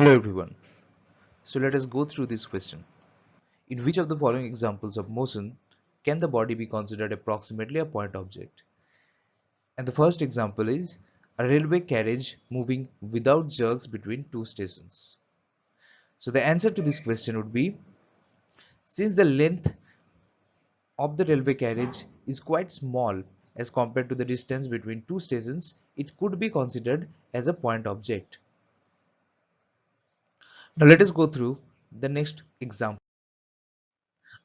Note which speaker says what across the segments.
Speaker 1: Hello everyone. So let us go through this question. In which of the following examples of motion can the body be considered approximately a point object? And the first example is a railway carriage moving without jerks between two stations. So the answer to this question would be, since the length of the railway carriage is quite small as compared to the distance between two stations, it could be considered as a point object. Now let us go through the next example.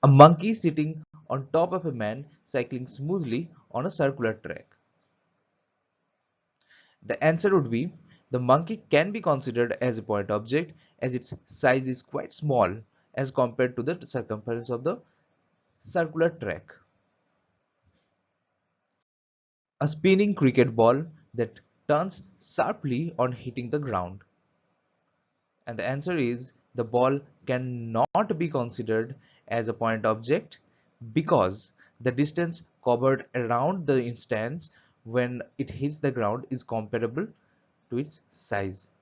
Speaker 1: A monkey sitting on top of a man cycling smoothly on a circular track. The answer would be, the monkey can be considered as a point object as its size is quite small as compared to the circumference of the circular track. A spinning cricket ball that turns sharply on hitting the ground. And the answer is, the ball cannot be considered as a point object because the distance covered around the instance when it hits the ground is comparable to its size.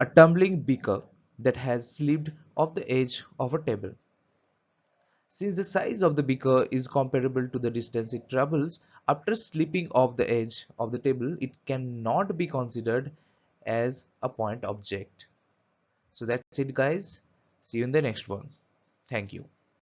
Speaker 1: A tumbling beaker that has slipped off the edge of a table. Since the size of the beaker is comparable to the distance it travels after slipping off the edge of the table, it cannot be considered as a point object. So that's it guys. See you in the next one. Thank you.